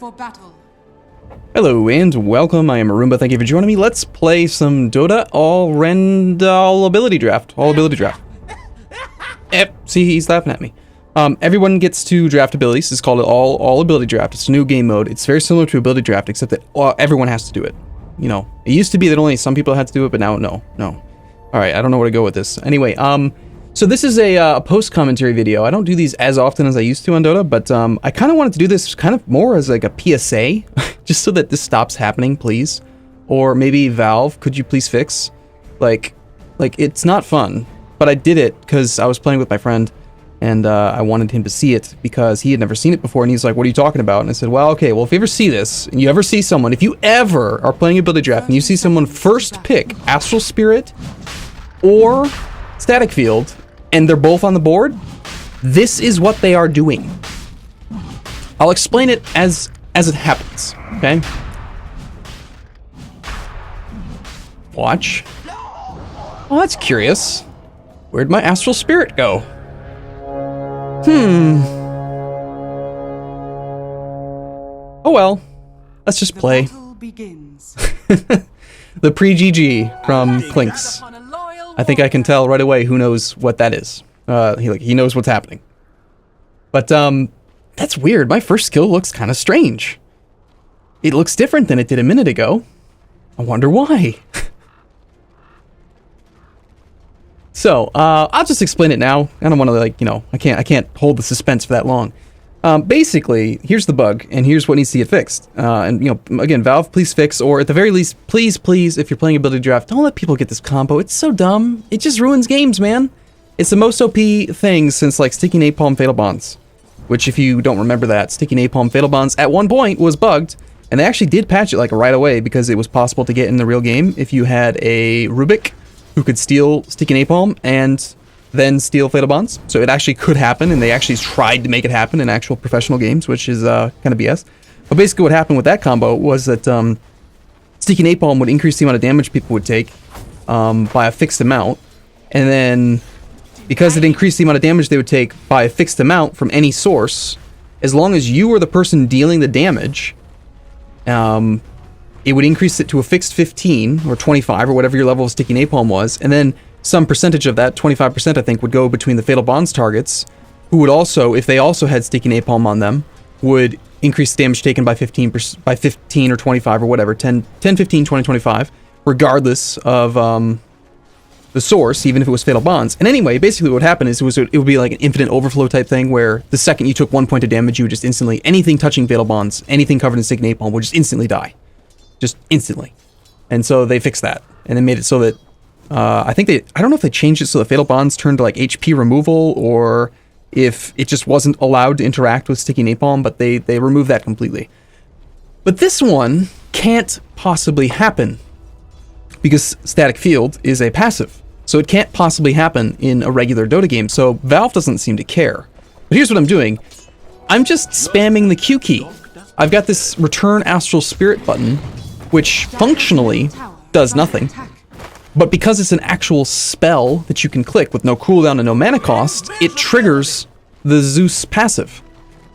for battle. Hello and welcome, I am Arumba, thank you for joining me. Let's play some Dota all ability draft. See, he's laughing at me. Everyone gets to draft abilities. It's called all ability draft. It's a new game mode. It's very similar to ability draft, except that everyone has to do it. You know, it used to be that only some people had to do it, but now no. Alright, I don't know where to go with this. Anyway, so this is a post-commentary video. I don't do these as often as I used to on Dota, but I kind of wanted to do this kind of more as like a PSA, just so that this stops happening, please. Or maybe Valve, could you please fix? Like it's not fun, but I did it because I was playing with my friend, and I wanted him to see it because he had never seen it before, and he's like, what are you talking about? And I said, well, okay, well, if you ever see this, and you ever see someone, if you ever are playing ability draft, and you see someone first pick Astral Spirit or Static Field, and they're both on the board, this is what they are doing. I'll explain it as it happens, okay? Watch. Oh, that's curious. Where'd my Astral Spirit go? Oh well. Let's just play. The battle begins. The pre-GG from Clinks. I think I can tell right away who knows what that is. He knows what's happening. But, that's weird. My first skill looks kind of strange. It looks different than it did a minute ago. I wonder why. So, I'll just explain it now. I don't want to, I can't hold the suspense for that long. Basically, here's the bug, and here's what needs to get fixed. And, again, Valve, please fix, or at the very least, please, if you're playing ability draft, don't let people get this combo. It's so dumb. It just ruins games, man. It's the most OP thing since, like, Sticky Napalm Fatal Bonds. Which, if you don't remember that, Sticky Napalm Fatal Bonds at one point was bugged, and they actually did patch it, like, right away, because it was possible to get in the real game if you had a Rubik who could steal Sticky Napalm and then steal Fatal Bonds. So it actually could happen, and they actually tried to make it happen in actual professional games, which is kind of BS. But basically what happened with that combo was that Sticky Napalm would increase the amount of damage people would take by a fixed amount, and then because it increased the amount of damage they would take by a fixed amount from any source, as long as you were the person dealing the damage, it would increase it to a fixed 15 or 25 or whatever your level of Sticky Napalm was, and then some percentage of that, 25% I think, would go between the Fatal Bonds targets, who would also, if they also had Sticky Napalm on them, would increase damage taken by 15 or 25 or whatever, 10, 15, 20, 25, regardless of the source, even if it was Fatal Bonds. And anyway, basically what happened is it would be like an infinite overflow type thing, where the second you took 1 point of damage, you would just instantly, anything touching Fatal Bonds, anything covered in Sticky Napalm would just instantly die. Just instantly. And so they fixed that, and they made it so that I don't know if they changed it so the Fatal Bonds turned to like HP removal, or if it just wasn't allowed to interact with Sticky Napalm, but they removed that completely. But this one can't possibly happen because Static Field is a passive. So it can't possibly happen in a regular Dota game, so Valve doesn't seem to care. But here's what I'm doing. I'm just spamming the Q key. I've got this Return Astral Spirit button, which functionally does nothing. But because it's an actual spell that you can click with no cooldown and no mana cost, it triggers the Zeus passive.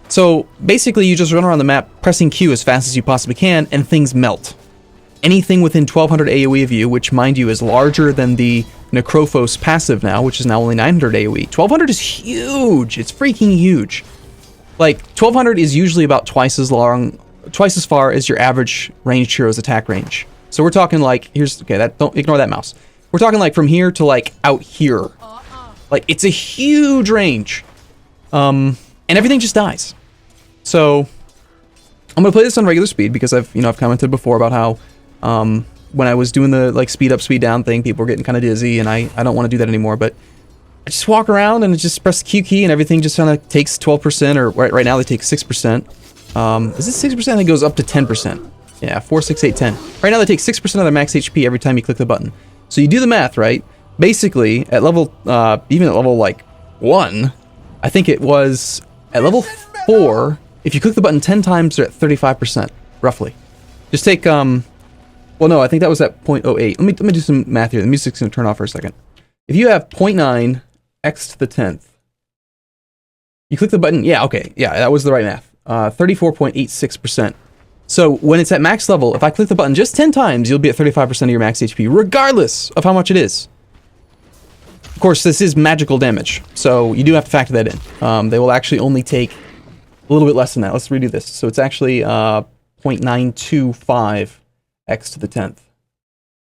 So basically you just run around the map pressing Q as fast as you possibly can, and things melt. Anything within 1200 AoE of you, which mind you is larger than the Necrophos passive now, which is now only 900 AoE. 1200 is huge. It's freaking huge. Like, 1200 is usually about twice as far as your average ranged hero's attack range. So we're talking like, don't ignore that mouse. We're talking like from here to like out here. Like, it's a huge range. And everything just dies. So I'm gonna play this on regular speed because I've commented before about how when I was doing the like speed up, speed down thing, people were getting kind of dizzy, and I don't want to do that anymore. But I just walk around and just press the Q key, and everything just kind of takes 12%, or right now they take 6%. Is it 6%? I think it goes up to 10%. Yeah, 4, 6, 8, 10. Right now they take 6% of their max HP every time you click the button. So you do the math, right? Basically, at level, even at level like 1, I think it was at level 4, if you click the button 10 times, they're at 35%, roughly. Just take, well no, I think that was at 0.08. Let me do some math here. The music's gonna turn off for a second. If you have 0.9 x to the 10th, you click the button, yeah, okay, yeah, that was the right math. 34.86%. So when it's at max level, if I click the button just 10 times, you'll be at 35% of your max HP, regardless of how much it is. Of course, this is magical damage, so you do have to factor that in. They will actually only take a little bit less than that. Let's redo this. So it's actually 0.925 x to the 10th.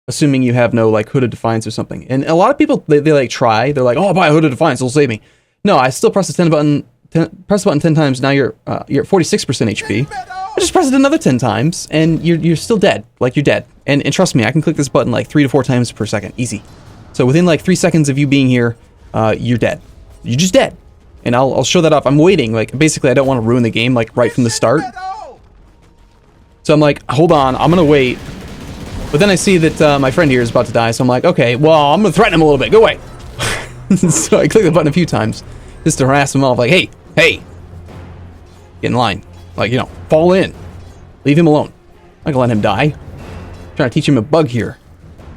Assuming you have no, like, Hood of Defiance or something. And a lot of people, they like, try. They're like, oh, I'll buy a Hood of Defiance, it'll save me. No, I still press the press the button 10 times, now you're at 46% HP. I just press it another 10 times, and you're still dead. Like, you're dead. And trust me, I can click this button like 3 to 4 times per second. Easy. So within like 3 seconds of you being here, you're dead. You're just dead. And I'll show that off. I'm waiting. Like, basically, I don't want to ruin the game, like, right from the start. So I'm like, hold on, I'm gonna wait. But then I see that my friend here is about to die, so I'm like, okay, well, I'm gonna threaten him a little bit. Go away. So I click the button a few times just to harass him off, like, hey, get in line. Like, you know, fall in. Leave him alone. I'm not gonna let him die. I'm trying to teach him a bug here.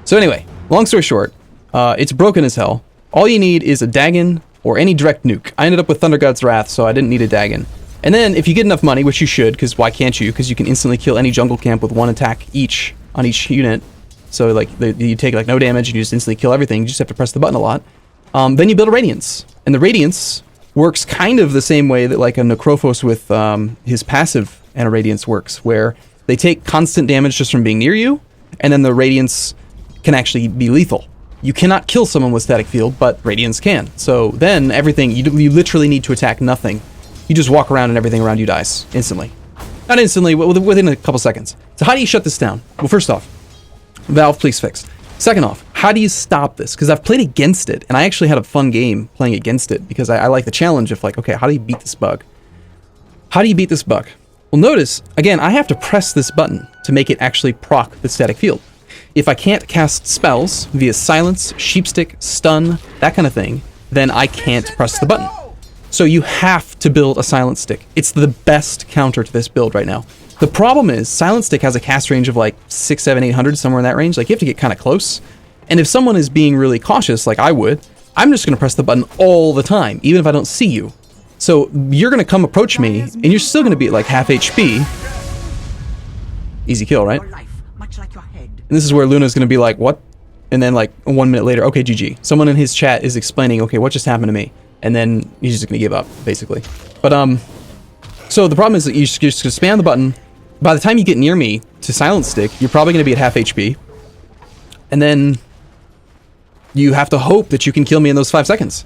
So anyway, long story short, it's broken as hell. All you need is a Dagon or any direct nuke. I ended up with Thunder God's Wrath, so I didn't need a Dagon. And then, if you get enough money, which you should, because why can't you? Because you can instantly kill any jungle camp with 1 attack each on each unit. So, like, you take, like, no damage, and you just instantly kill everything. You just have to press the button a lot. Then you build a Radiance. And the Radiance works kind of the same way that, like, a Necrophos with his passive and a Radiance works, where they take constant damage just from being near you, and then the Radiance can actually be lethal. You cannot kill someone with Static Field, but Radiance can. So then everything, you literally need to attack nothing. You just walk around and everything around you dies instantly. Not instantly, but within a couple seconds. So how do you shut this down? Well, first off, Valve, please fix. Second off, how do you stop this? Because I've played against it, and I actually had a fun game playing against it, because I like the challenge of, like, okay, how do you beat this bug? How do you beat this bug? Well, notice, again, I have to press this button to make it actually proc the Static Field. If I can't cast spells via Silence, Sheepstick, Stun, that kind of thing, then I can't press the button. So you have to build a Silent Stick. It's the best counter to this build right now. The problem is, Silent Stick has a cast range of like 6, 7, 800, somewhere in that range. Like, you have to get kind of close. And if someone is being really cautious, like I would, I'm just going to press the button all the time, even if I don't see you. So you're going to come approach me, and you're still going to be at like half HP. Easy kill, right? And this is where Luna's going to be like, what? And then like 1 minute later, okay, GG. Someone in his chat is explaining, okay, what just happened to me? And then he's just going to give up, basically. But, so the problem is that you just spam the button. By the time you get near me to Silent Stick, you're probably going to be at half HP. And then you have to hope that you can kill me in those 5 seconds.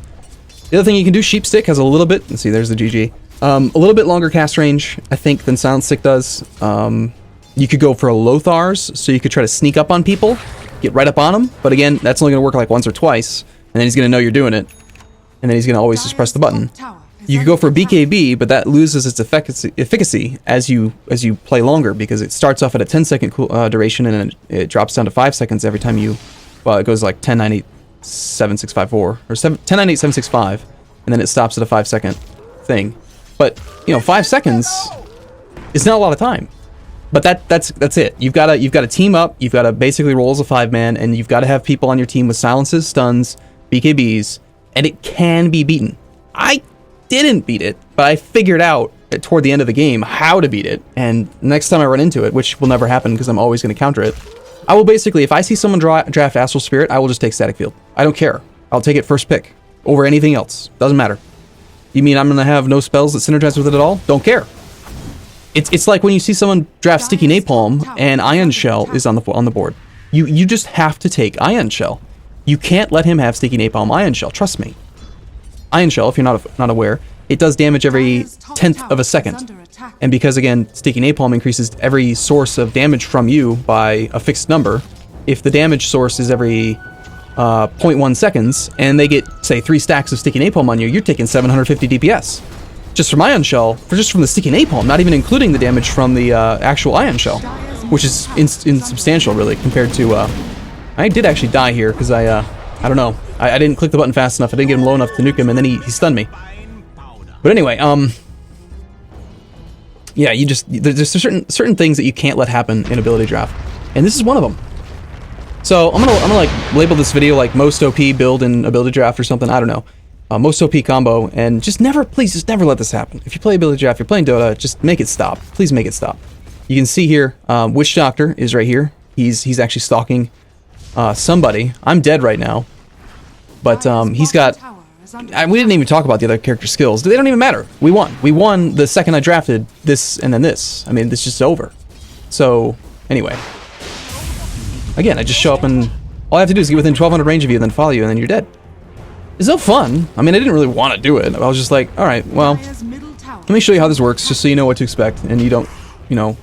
The other thing you can do, Sheepstick has a little bit, let's see, there's the GG. A little bit longer cast range, I think, than Silent Stick does. You could go for a Lothar's, so you could try to sneak up on people, get right up on them. But again, that's only going to work like once or twice, and then he's going to know you're doing it. And then he's going to always just press the button. You could go for a BKB, but that loses its efficacy as you play longer, because it starts off at a 10-second duration, and then it drops down to 5 seconds every time you... Well, it goes like 10, 9, 8, 7, 6, 5, 4, or 10, 9, 8, 7, 6, 5, and then it stops at a 5-second thing. But, you know, 5 seconds is not a lot of time. But that's it. You've got to team up. You've got to basically roll as a 5-man, and you've got to have people on your team with silences, stuns, BKBs, and it can be beaten. I didn't beat it, but I figured out toward the end of the game how to beat it, and next time I run into it, which will never happen because I'm always going to counter it, I will basically, if I see someone draft Astral Spirit, I will just take Static Field. I don't care. I'll take it first pick over anything else. Doesn't matter. You mean I'm going to have no spells that synergize with it at all? Don't care. It's like when you see someone draft Sticky Napalm and Ion Shell is on the board. You just have to take Ion Shell. You can't let him have Sticky Napalm Ion Shell. Trust me. Ion Shell, if you're not aware, it does damage every 10th of a second. And because, again, Sticky Napalm increases every source of damage from you by a fixed number, if the damage source is every 0.1 seconds, and they get, say, 3 stacks of Sticky Napalm on you, you're taking 750 DPS. Just from Ion Shell, just from the Sticky Napalm, not even including the damage from the actual Ion Shell, which is insubstantial, really, compared to... I did actually die here, because I don't know. I didn't click the button fast enough, I didn't get him low enough to nuke him, and then he stunned me. But anyway, yeah, there's certain things that you can't let happen in ability draft, and this is one of them. So I'm gonna like label this video like most OP build in ability draft or something. I don't know. Most OP combo, and just never, please, just never let this happen. If you play Ability Draft, you're playing Dota, just make it stop. Please make it stop. You can see here, Witch Doctor is right here. He's actually stalking somebody. I'm dead right now, but he's got... we didn't even talk about the other character skills. They don't even matter. We won. We won the second I drafted this and then this. I mean, this is just over. So, anyway. Again, I just show up and all I have to do is get within 1200 range of you and then follow you and then you're dead. It's no fun. I mean, I didn't really want to do it. I was just like, alright, well, let me show you how this works just so you know what to expect and you don't, you know,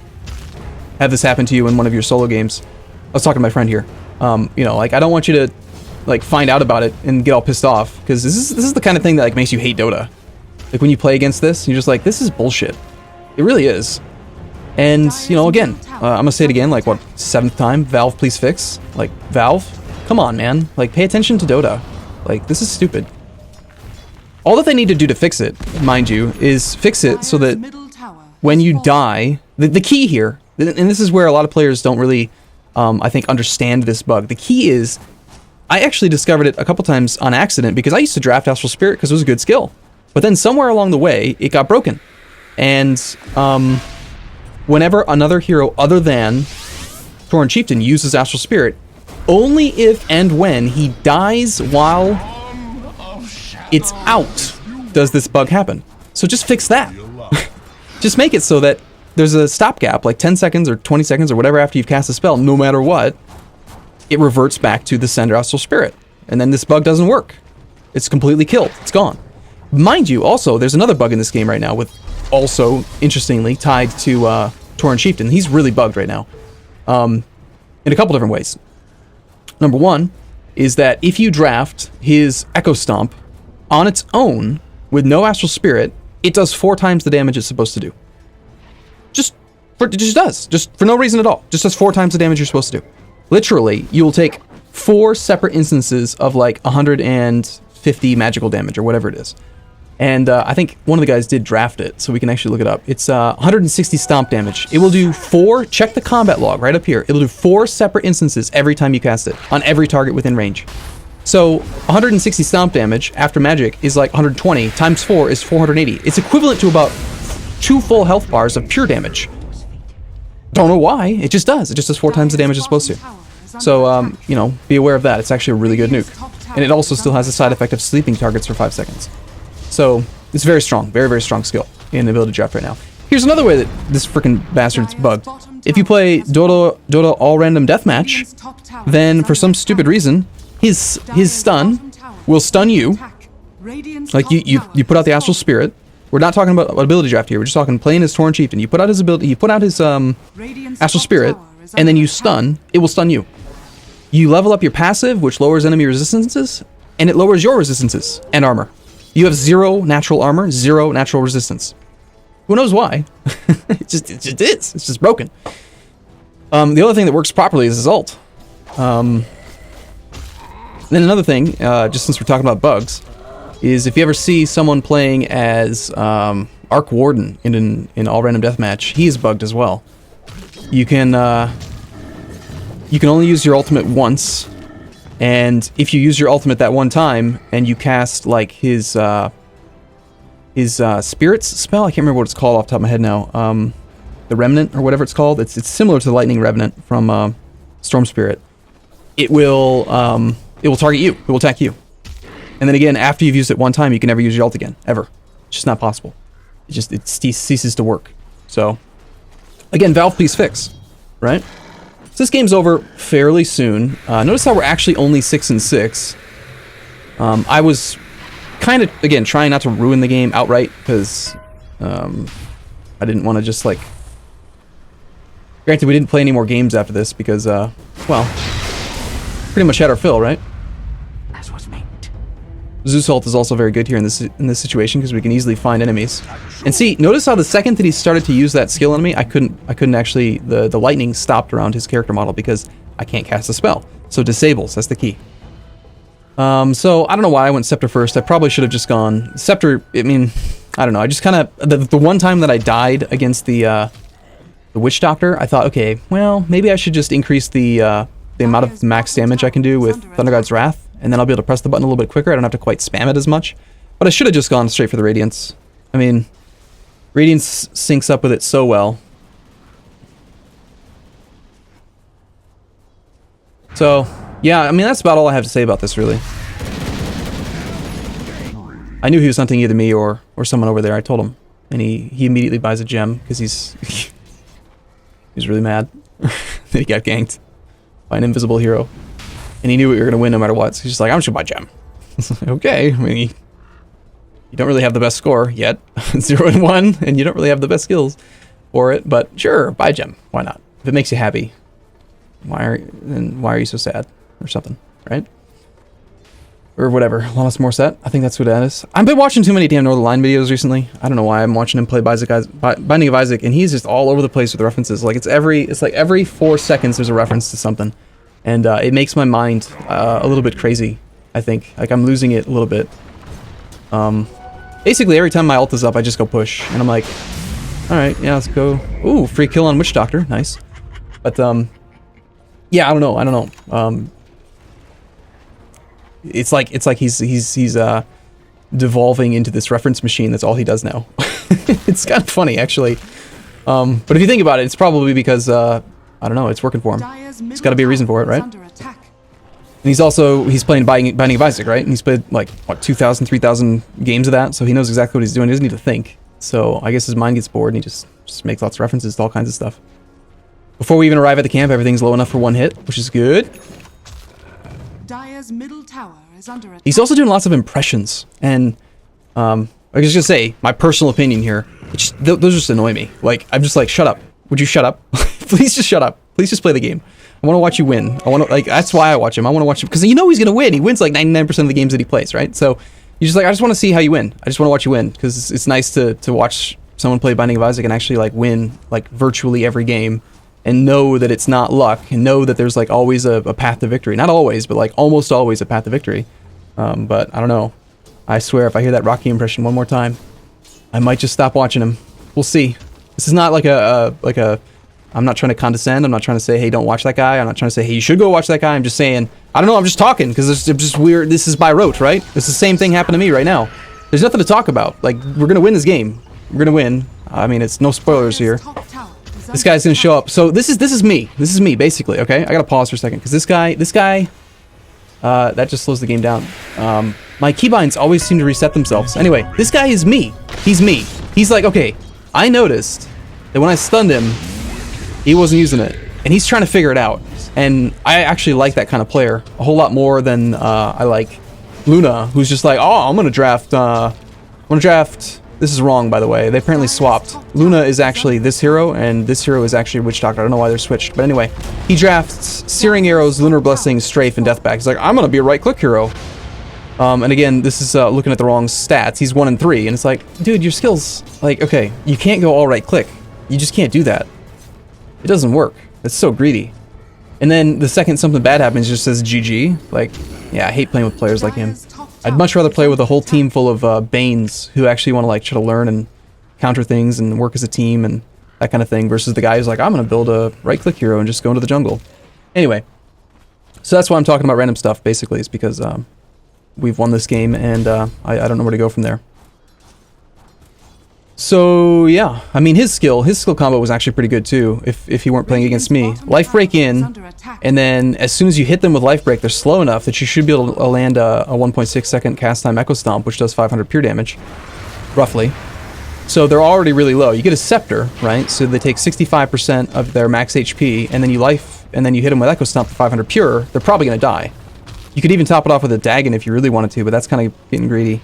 have this happen to you in one of your solo games. I was talking to my friend here. You know, like, I don't want you to, like, find out about it and get all pissed off, because this is the kind of thing that, like, makes you hate Dota. Like, when you play against this, you're just like, this is bullshit. It really is. And, you know, again, I'm gonna say it again, like, what, 7th time? Valve, please fix? Like, Valve? Come on, man. Like, pay attention to Dota. Like, this is stupid. All that they need to do to fix it, mind you, is fix it so that when you die... The key here, and this is where a lot of players don't really, I think, understand this bug. The key is, I actually discovered it a couple times on accident because I used to draft Astral Spirit because it was a good skill. But then somewhere along the way, it got broken. And whenever another hero other than Tauren Chieftain uses Astral Spirit, only if and when he dies while it's out does this bug happen. So just fix that. Just make it so that there's a stopgap, like 10 seconds or 20 seconds or whatever after you've cast a spell, no matter what, it reverts back to the Sender Astral Spirit. And then this bug doesn't work. It's completely killed. It's gone. Mind you, also, there's another bug in this game right now with also, interestingly, tied to Tauren Chieftain. He's really bugged right now. In a couple different ways. Number one is that if you draft his Echo Stomp on its own with no Astral Spirit, it does 4 times the damage it's supposed to do. It just does. Just for no reason at all. Just does 4 times the damage you're supposed to do. Literally, you'll take 4 separate instances of like 150 magical damage or whatever it is. And I think one of the guys did draft it, so we can actually look it up. It's 160 stomp damage. It will do 4, check the combat log right up here. It'll do 4 separate instances every time you cast it, on every target within range. So 160 stomp damage after magic is like 120, times 4 is 480. It's equivalent to about 2 full health bars of pure damage. Don't know why, it just does. It just does 4 times the damage it's supposed to. So, you know, be aware of that. It's actually a really good nuke. And it also still has the side effect of sleeping targets for 5 seconds. So, it's very strong. Very, very strong skill in Ability Draft right now. Here's another way that this frickin' bastard's bugged. If you play Dota All Random Deathmatch, then for some stupid reason, his stun will stun you. Like, you put out the Astral Spirit. We're not talking about Ability Draft here. We're just talking playing as Tauren Chieftain. You put out his ability, you put out his Astral Spirit, and then you stun. It will stun you. You level up your passive, which lowers enemy resistances, and it lowers your resistances and armor. You have 0 natural armor, 0 natural resistance. Who knows why? It just is. It's just broken. The other thing that works properly is his ult. Then another thing, just since we're talking about bugs, is if you ever see someone playing as Arc Warden in All Random Deathmatch, he is bugged as well. You can only use your ultimate once, and if you use your ultimate that one time and you cast like his Spirits spell, I can't remember what it's called off the top of my head now. The Remnant or whatever it's called. It's similar to the Lightning Revenant from Storm Spirit. It will target you. It will attack you. And then again, after you've used it one time, you can never use your ult again, ever. It's just not possible. It ceases to work. So, again, Valve, please fix, right? So this game's over fairly soon. Notice how we're actually only 6-6. I was kind of, again, trying not to ruin the game outright, because I didn't want to just, like... Granted, we didn't play any more games after this, because, well, pretty much had our fill, right? Zeus ult is also very good here in this situation because we can easily find enemies. And see, notice how the second that he started to use that skill on me, I couldn't actually, the lightning stopped around his character model because I can't cast a spell. So disables, that's the key. So I don't know why I went Scepter first. I probably should have just gone Scepter. I mean, I don't know. I just kind of the one time that I died against the Witch Doctor, I thought, okay, well, maybe I should just increase the amount of max damage I can do with Thunder God's Wrath. And then I'll be able to press the button a little bit quicker. I don't have to quite spam it as much. But I should have just gone straight for the Radiance. I mean, Radiance syncs up with it so well. So, yeah, I mean, that's about all I have to say about this, really. I knew he was hunting either me or someone over there. I told him. And he immediately buys a gem because he's really mad that he got ganked by an invisible hero. And he knew we were going to win no matter what. So he's just like, I'm just going to buy gem. Okay, I mean, you don't really have the best score yet. 0 and 1, and you don't really have the best skills for it. But sure, buy gem. Why not? If it makes you happy, why are you so sad? Or something, right? Or whatever. Lawless Morset. I think that's what that is. I've been watching too many damn Northern videos recently. I don't know why. I'm watching him play Binding of Isaac, and he's just all over the place with references. Like it's like every 4 seconds there's a reference to something, and it makes my mind a little bit crazy. I think like I'm losing it a little bit. Basically every time my ult is up, I just go push, and I'm like, all right, yeah, let's go. Ooh, free kill on Witch Doctor, nice. But yeah, I don't know. It's like he's devolving into this reference machine. That's all he does now. It's kind of funny, actually. But if you think about it, it's probably because I don't know, it's working for him. There's got to be a reason for it, right? And he's playing Binding of Isaac, right? And he's played like what 2,000, 3,000 games of that, so he knows exactly what he's doing. He doesn't need to think. So I guess his mind gets bored, and he just makes lots of references to all kinds of stuff. Before we even arrive at the camp, everything's low enough for 1 hit, which is good. Dire's middle tower is under attack. He's also doing lots of impressions, and I was just gonna say my personal opinion here. Those just annoy me. Like I'm just like, shut up. Would you shut up? Please just shut up. Please just play the game. I want to watch you win. I want to like that's why I watch him. I want to watch him because you know he's gonna win. He wins like 99% of the games that he plays, right? So you're just like, I just want to see how you win. I just want to watch you win because it's nice to watch someone play Binding of Isaac and actually like win like virtually every game. And know that it's not luck, and know that there's like always a path to victory. Not always, but like almost always a path to victory. But I don't know. I swear if I hear that Rocky impression one more time, I might just stop watching him. We'll see. This is not like I'm not trying to condescend. I'm not trying to say, hey, don't watch that guy. I'm not trying to say, hey, you should go watch that guy. I'm just saying, I don't know, I'm just talking, because it's just weird. This is by rote, right? It's the same thing happened to me right now. There's nothing to talk about. Like, we're going to win this game. We're going to win. I mean, it's no spoilers here. This guy's gonna show up. So this is me. This is me, basically. Okay, I gotta pause for a second because this guy, that just slows the game down. My keybinds always seem to reset themselves. Anyway, this guy is me. He's me. He's like, okay, I noticed that when I stunned him, he wasn't using it, and he's trying to figure it out. And I actually like that kind of player a whole lot more than I like Luna, who's just like, oh, I'm gonna draft. This is wrong, by the way. They apparently swapped. Luna is actually this hero, and this hero is actually Witch Doctor. I don't know why they're switched. But anyway, he drafts Searing Arrows, Lunar Blessing, Strafe, and Deathback. He's like, I'm going to be a right-click hero. And again, this is looking at the wrong stats. He's 1 and 3, and it's like, dude, your skills... Like, okay, you can't go all right-click. You just can't do that. It doesn't work. It's so greedy. And then the second something bad happens, it just says GG. Like, yeah, I hate playing with players like him. I'd much rather play with a whole team full of Banes who actually want to like try to learn and counter things and work as a team and that kind of thing versus the guy who's like, I'm going to build a right-click hero and just go into the jungle. Anyway, so that's why I'm talking about random stuff, basically, is because we've won this game and I don't know where to go from there. So, yeah, I mean, his skill combo was actually pretty good, too, if he weren't playing against me. Life Break in, and then as soon as you hit them with Life Break, they're slow enough that you should be able to land a 1.6 second cast time Echo Stomp, which does 500 pure damage, roughly. So they're already really low. You get a Scepter, right? So they take 65% of their max HP, and then you hit them with Echo Stomp for 500 pure, they're probably going to die. You could even top it off with a Dagon if you really wanted to, but that's kind of getting greedy.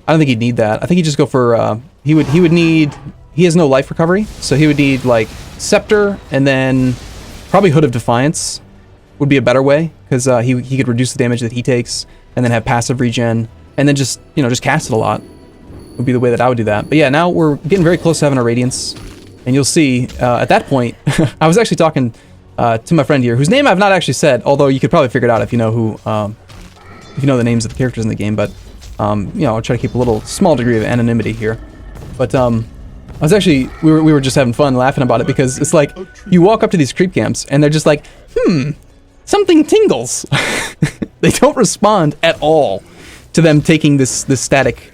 I don't think he'd need that. I think he'd just go for, he would need, he has no life recovery, so he would need, like, Scepter, and then probably Hood of Defiance would be a better way, because he could reduce the damage that he takes, and then have passive regen, and then just, you know, just cast it a lot, would be the way that I would do that. But yeah, now we're getting very close to having a Radiance, and you'll see, at that point, I was actually talking to my friend here, whose name I've not actually said, although you could probably figure it out if you know who, if you know the names of the characters in the game, but you know, I'll try to keep a little small degree of anonymity here. But I was actually, we were just having fun laughing about it because it's like, you walk up to these creep camps and they're just like, something tingles. They don't respond at all to them taking this static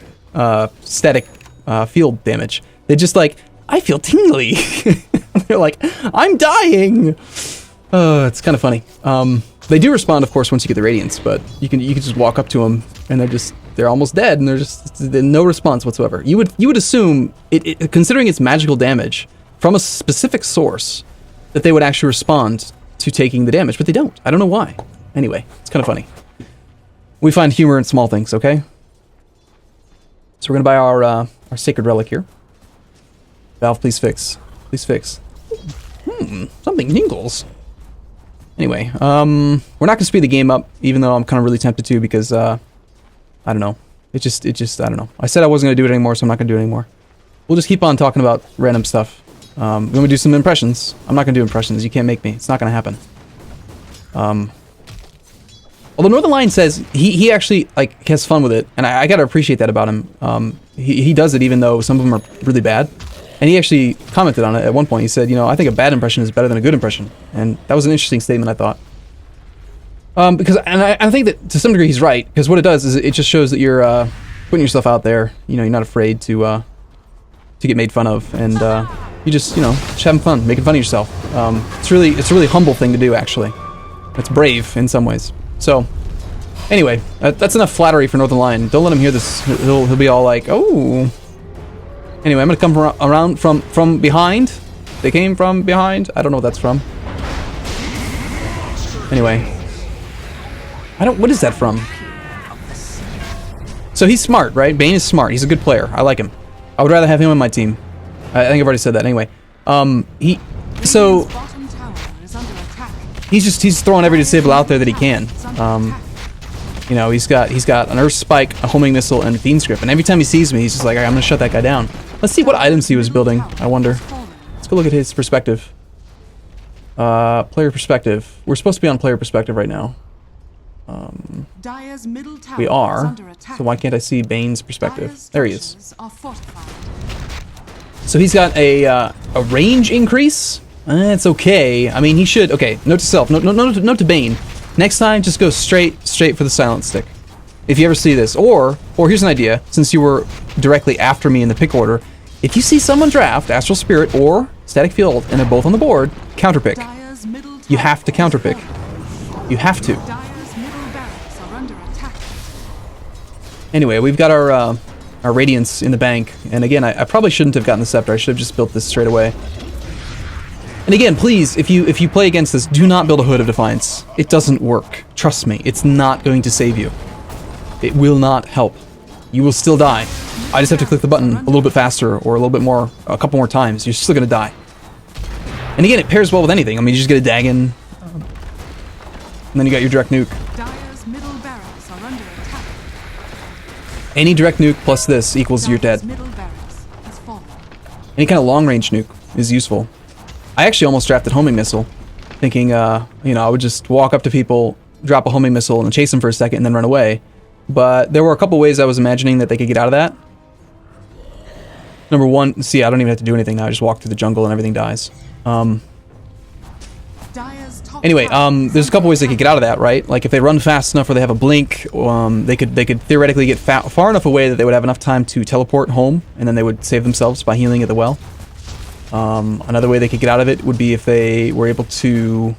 static field damage. They're just like, I feel tingly. They're like, I'm dying. It's kind of funny. They do respond, of course, once you get the Radiance, but you can just walk up to them and they're almost dead, and there's no response whatsoever. You would assume considering it's magical damage from a specific source, that they would actually respond to taking the damage, but they don't. I don't know why. Anyway, it's kind of funny. We find humor in small things, okay? So we're gonna buy our sacred relic here. Valve, please fix. Please fix. Something tingles. Anyway, we're not gonna speed the game up, even though I'm kind of really tempted to, because I don't know. It just I don't know. I said I wasn't gonna do it anymore, so I'm not gonna do it anymore. We'll just keep on talking about random stuff. We're gonna do some impressions. I'm not gonna do impressions. You can't make me. It's not gonna happen. Although Northern Lion says he actually like has fun with it, and I gotta appreciate that about him. He does it even though some of them are really bad, and he actually commented on it at one point. He said, you know, I think a bad impression is better than a good impression, and that was an interesting statement, I thought. Because I think that to some degree he's right, because what it does is it just shows that you're putting yourself out there. You know, you're not afraid to get made fun of, and you just, you know, just having fun, making fun of yourself. It's a really humble thing to do, actually. It's brave in some ways. So, anyway, that's enough flattery for Northern Lion. Don't let him hear this. He'll be all like, oh. Anyway, I'm gonna come around from behind. They came from behind. I don't know what that's from. Anyway, what is that from? So he's smart, right? Bane is smart. He's a good player. I like him. I would rather have him on my team. I think I've already said that. Anyway, he's throwing every disable out there that he can. You know, he's got an Earth Spike, a homing missile, and a Fiend's Grip, and every time he sees me, he's just like, I'm gonna shut that guy down. Let's see what items he was building. I wonder. Let's go look at his perspective. Player perspective. We're supposed to be on player perspective right now. We are. So why can't I see Bane's perspective? There he is. So he's got a range increase. It's okay. I mean, he should. Okay, note to self. Note to Bane. Next time, just go straight for the silent stick. If you ever see this, or here's an idea. Since you were directly after me in the pick order, if you see someone draft Astral Spirit or Static Field and they're both on the board, counterpick. You have to counterpick. You have to. Anyway, we've got our Radiance in the bank, and again, I probably shouldn't have gotten the Scepter. I should have just built this straight away. And again, please, if you play against this, do not build a Hood of Defiance. It doesn't work. Trust me, it's not going to save you. It will not help. You will still die. I just have to click the button a little bit faster or a little bit more, a couple more times. You're still gonna die. And again, it pairs well with anything. I mean, you just get a Dagon, and then you got your direct nuke. Any direct nuke plus this equals you're dead. Any kind of long-range nuke is useful. I actually almost drafted homing missile, thinking, you know, I would just walk up to people, drop a homing missile, and chase them for a second, and then run away. But there were a couple ways I was imagining that they could get out of that. Number one, see, I don't even have to do anything now. I just walk through the jungle and everything dies. Anyway, there's a couple ways they could get out of that, right? Like if they run fast enough or they have a blink, they could theoretically get far enough away that they would have enough time to teleport home, and then they would save themselves by healing at the well. Another way they could get out of it would be if they were able to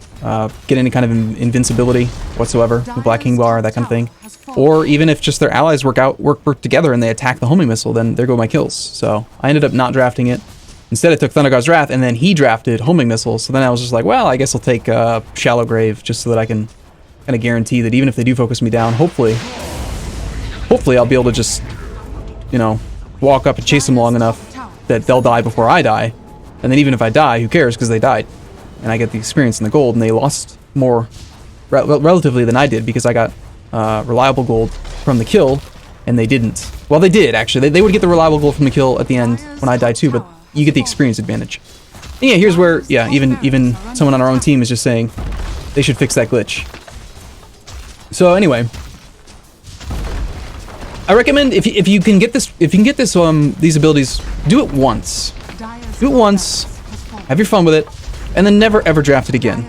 get any kind of invincibility whatsoever, the Black King Bar, that kind of thing. Or even if just their allies work together and they attack the homing missile, then there go my kills. So I ended up not drafting it. Instead, I took Thunder God's Wrath, and then he drafted homing missile. So then I was just like, well, I guess I'll take Shallow Grave just so that I can kind of guarantee that even if they do focus me down, hopefully I'll be able to just, you know, walk up and chase them long enough that they'll die before I die. And then even if I die, who cares, because they died. And I get the experience and the gold, and they lost more relatively than I did, because I got reliable gold from the kill, and they didn't. Well, they did, actually. They would get the reliable gold from the kill at the end when I die too, but you get the experience advantage. And yeah, here's where, yeah, even someone on our own team is just saying they should fix that glitch. So anyway, I recommend if you can get this, these abilities, do it once. Do it once, have your fun with it, and then never ever draft it again.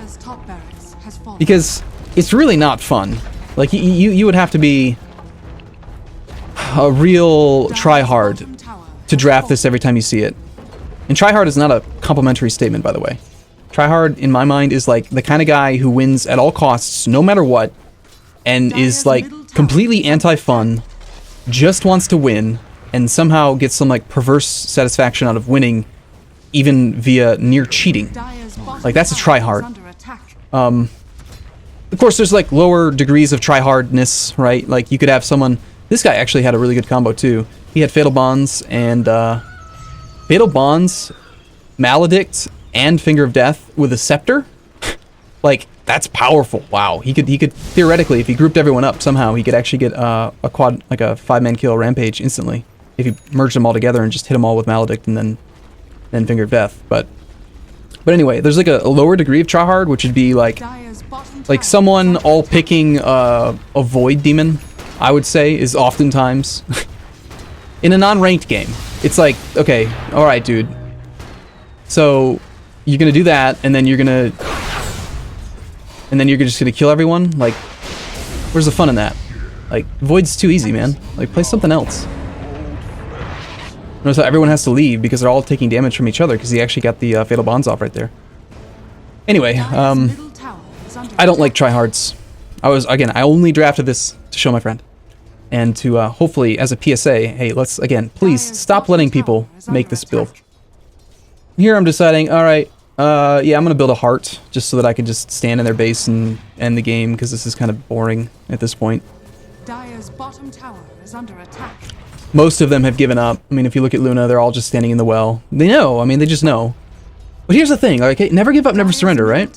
Because it's really not fun. Like, you would have to be... a real try-hard to draft this every time you see it. And try-hard is not a complimentary statement, by the way. Try-hard, in my mind, is like the kind of guy who wins at all costs, no matter what, and is like completely anti-fun, just wants to win, and somehow gets some like perverse satisfaction out of winning, even via near cheating. Like, that's a try-hard. Of course, there's like lower degrees of try-hardness, right? Like, you could have someone... This guy actually had a really good combo, too. He had Fatal Bonds and, Fatal Bonds, Maledict, and Finger of Death with a Scepter? Like, that's powerful. Wow. He could, theoretically, if he grouped everyone up somehow, he could actually get, a quad, like a 5-man kill Rampage instantly. If he merged them all together and just hit them all with Maledict and then Finger of Death. But anyway, there's like a lower degree of tryhard, which would be like someone all picking a Void Demon, I would say, is oftentimes in a non-ranked game. It's like, okay, alright, dude. So you're gonna do that, and then you're just gonna kill everyone? Like, where's the fun in that? Like, Void's too easy, man. Like, play something else. Notice how everyone has to leave because they're all taking damage from each other because he actually got the Fatal Bonds off right there. Anyway, I don't like tryhards. I only drafted this to show my friend. And to, hopefully, as a PSA, hey, let's, again, please stop letting people make this build. Here I'm deciding, alright, yeah, I'm gonna build a heart, just so that I can just stand in their base and end the game, because this is kind of boring at this point. Dire's bottom tower is under attack. Most of them have given up. I mean, if you look at Luna, they're all just standing in the well. They know, I mean, they just know. But here's the thing, like, never give up, never surrender, right?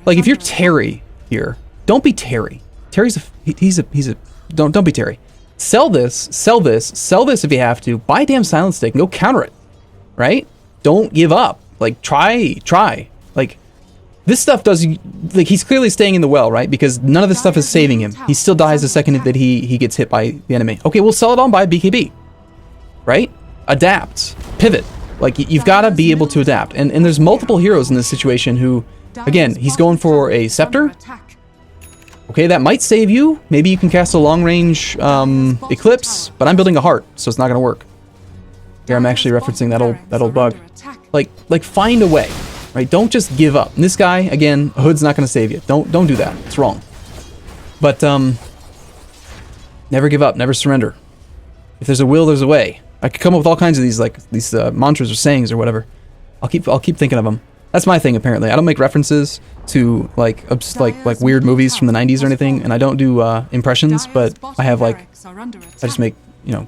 Like, if you're Terry here, don't be Terry. Terry's don't be Terry. Sell this if you have to. Buy a damn Silent Stick and go counter it, right? Don't give up. Like, try. Like, this stuff does, like, he's clearly staying in the well, right? Because none of this stuff is saving him. He still dies the second that he gets hit by the enemy. Okay, we'll sell it on by BKB, right? Adapt, pivot. Like, you've got to be able to adapt. And there's multiple heroes in this situation who, again, he's going for a Scepter. Okay, that might save you. Maybe you can cast a long-range Eclipse, but I'm building a heart, so it's not going to work. Here I'm actually referencing that old bug. Like find a way, right? Don't just give up. And this guy, again, a hood's not going to save you. Don't do that. It's wrong. But never give up, never surrender. If there's a will, there's a way. I could come up with all kinds of these mantras or sayings or whatever. I'll keep thinking of them. That's my thing, apparently. I don't make references to like weird movies from the 90s or anything, and I don't do impressions, but I have I just make, you know,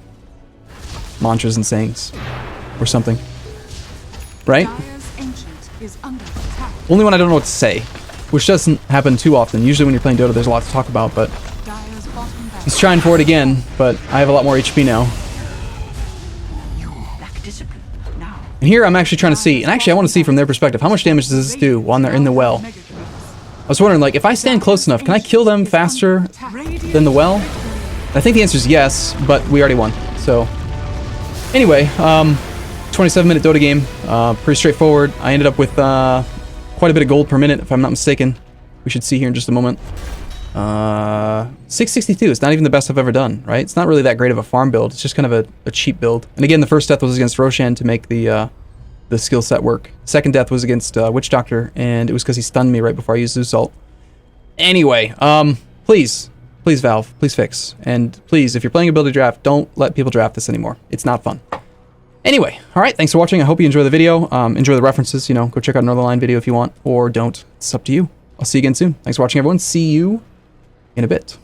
mantras and sayings or something. Right? Only when I don't know what to say, which doesn't happen too often. Usually when you're playing Dota, there's a lot to talk about, but he's trying for it again, but I have a lot more HP now. And here I'm actually trying to see, and actually I want to see from their perspective, how much damage does this do while they're in the well? I was wondering, like, if I stand close enough, can I kill them faster than the well? I think the answer is yes, but we already won. So, anyway, 27-minute Dota game, pretty straightforward. I ended up with quite a bit of gold per minute, if I'm not mistaken. We should see here in just a moment. 662, it's not even the best I've ever done, right? It's not really that great of a farm build, it's just kind of a cheap build. And again, the first death was against Roshan to make the skill set work. Second death was against Witch Doctor, and it was because he stunned me right before I used Zeus ult. Anyway, please Valve, please fix. And please, if you're playing ability draft, don't let people draft this anymore. It's not fun. Anyway, alright, thanks for watching. I hope you enjoy the video. Enjoy the references, you know, go check out another line video if you want, or don't. It's up to you. I'll see you again soon. Thanks for watching, everyone. See you in a bit.